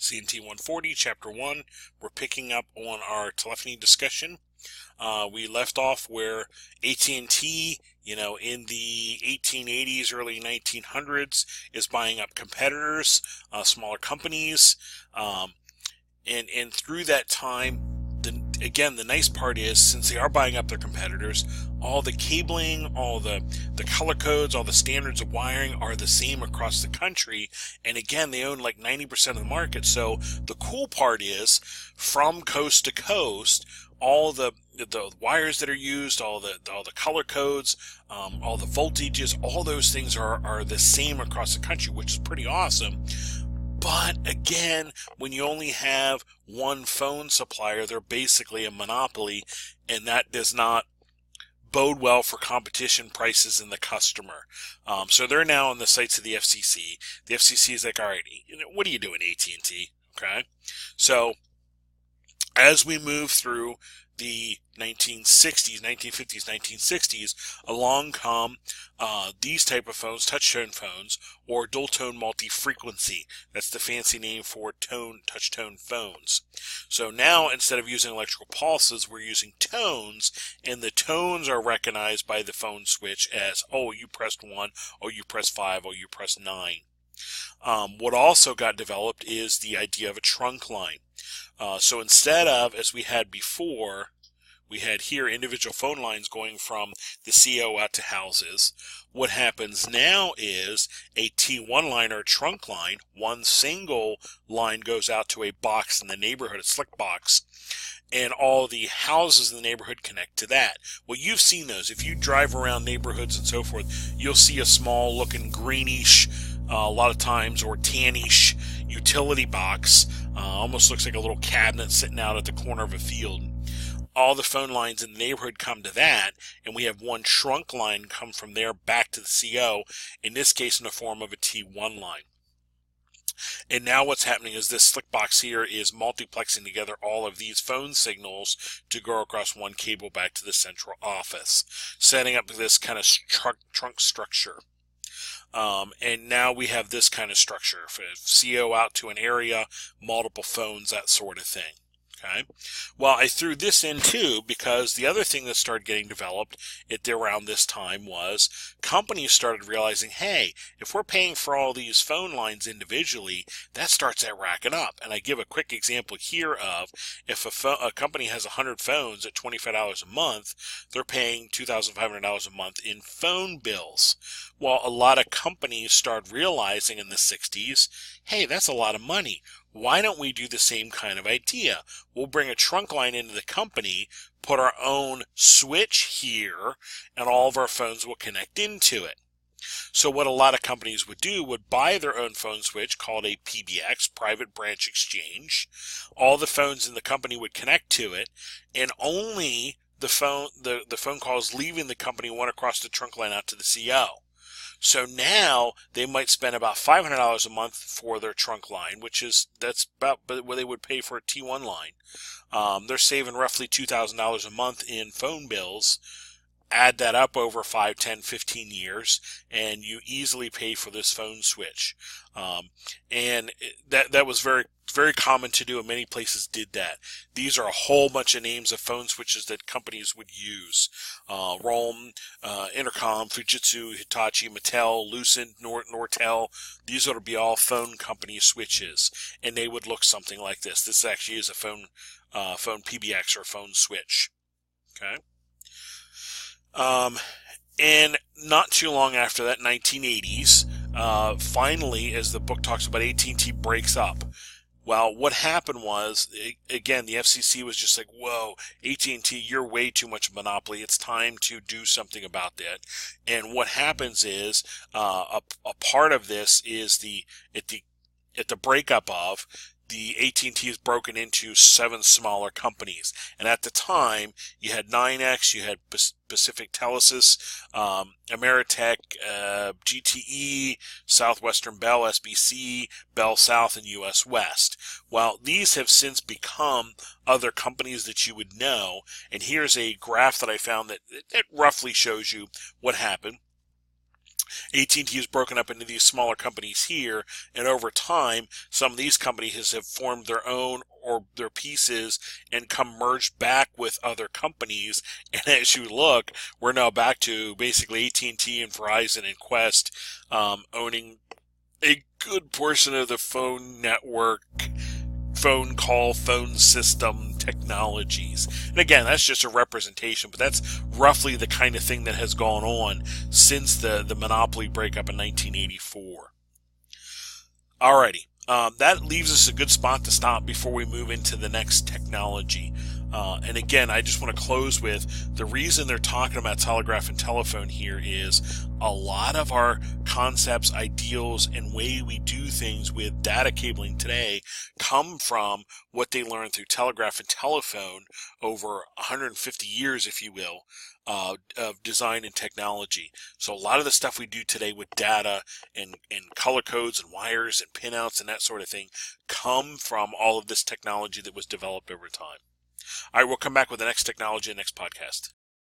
CNT140, Chapter 1. We're picking up on our telephony discussion. We left off where AT&T, in the 1880s, early 1900s, is buying up competitors, smaller companies, and through that time, the nice part is, since they are buying up their competitors, all the cabling, all the color codes, all the standards of wiring are the same across the country. And again, they own like 90% of the market. So the cool part is, from coast to coast, all the wires that are used, all the color codes, all the voltages, all those things are the same across the country, which is pretty awesome. But again, when you only have one phone supplier, they're basically a monopoly, and that does not bode well for competition, prices, and the customer. So they're now on the sights of the FCC. The FCC is like, all right, what are you doing, AT&T? Okay, so as we move through the 1960s, 1950s, 1960s, along come these type of phones, touch-tone phones, or dual-tone multi-frequency. That's the fancy name for touch-tone phones. So now, instead of using electrical pulses, we're using tones, and the tones are recognized by the phone switch as, oh, you pressed 1, oh, you pressed 5, oh, you pressed 9. What also got developed is the idea of a trunk line. So instead of, as we had before, we had here individual phone lines going from the CO out to houses. What happens now is a T1 line or a trunk line. One single line goes out to a box in the neighborhood, a slick box, and all the houses in the neighborhood connect to that. Well, you've seen those. If you drive around neighborhoods and so forth, you'll see a small looking greenish, a lot of times, or tannish utility box. Almost looks like a little cabinet sitting out at the corner of a field. All the phone lines in the neighborhood come to that, and we have one trunk line come from there back to the CO, in this case in the form of a T1 line. And now what's happening is this slick box here is multiplexing together all of these phone signals to go across one cable back to the central office, setting up this kind of trunk structure. And now we have this kind of structure, CO out to an area, multiple phones, that sort of thing. Okay. Well, I threw this in too because the other thing that started getting developed around this time was companies started realizing, hey, if we're paying for all these phone lines individually, that starts at racking up. And I give a quick example here of if a company has 100 phones at $25 a month, they're paying $2,500 a month in phone bills. Well, a lot of companies started realizing in the 60s, hey, that's a lot of money. Why don't we do the same kind of idea? We'll bring a trunk line into the company, put our own switch here, and all of our phones will connect into it. So what a lot of companies would do would buy their own phone switch called a PBX, Private Branch Exchange. All the phones in the company would connect to it, and only the phone calls leaving the company went across the trunk line out to the CO. So now they might spend about $500 a month for their trunk line, that's about what they would pay for a T1 line. They're saving roughly $2,000 a month in phone bills. Add that up over 5, 10, 15 years, and you easily pay for this phone switch. And that was very, very common to do, and many places did that. These are a whole bunch of names of phone switches that companies would use. Roam, Intercom, Fujitsu, Hitachi, Mattel, Lucent, Nortel. These would be all phone company switches, and they would look something like this. This actually is a phone PBX or phone switch. Okay. And not too long after that, 1980s, finally, as the book talks about, AT&T breaks up. Well, what happened was, again, the FCC was just like, whoa, AT&T, you're way too much of a monopoly. It's time to do something about that. And what happens is, a part of this is at the breakup of, the AT&T is broken into 7 smaller companies. And at the time, you had 9X, you had Pacific Telesis, Ameritech, GTE, Southwestern Bell, SBC, Bell South, and US West. Well, these have since become other companies that you would know. And here's a graph that I found that roughly shows you what happened. AT&T is broken up into these smaller companies here, and over time, some of these companies have formed their own or their pieces and come merged back with other companies. And as you look, we're now back to basically AT&T and Verizon and Qwest owning a good portion of the phone network, phone call, phone system technologies. And again, that's just a representation, but that's roughly the kind of thing that has gone on since the monopoly breakup in 1984. Alrighty. That leaves us a good spot to stop before we move into the next technology. And again, I just want to close with the reason they're talking about telegraph and telephone here is a lot of our concepts, ideals, and way we do things with data cabling today come from what they learned through telegraph and telephone over 150 years, if you will, of design and technology. So a lot of the stuff we do today with data and color codes and wires and pinouts and that sort of thing come from all of this technology that was developed over time. All right, we'll come back with the next technology in the next podcast.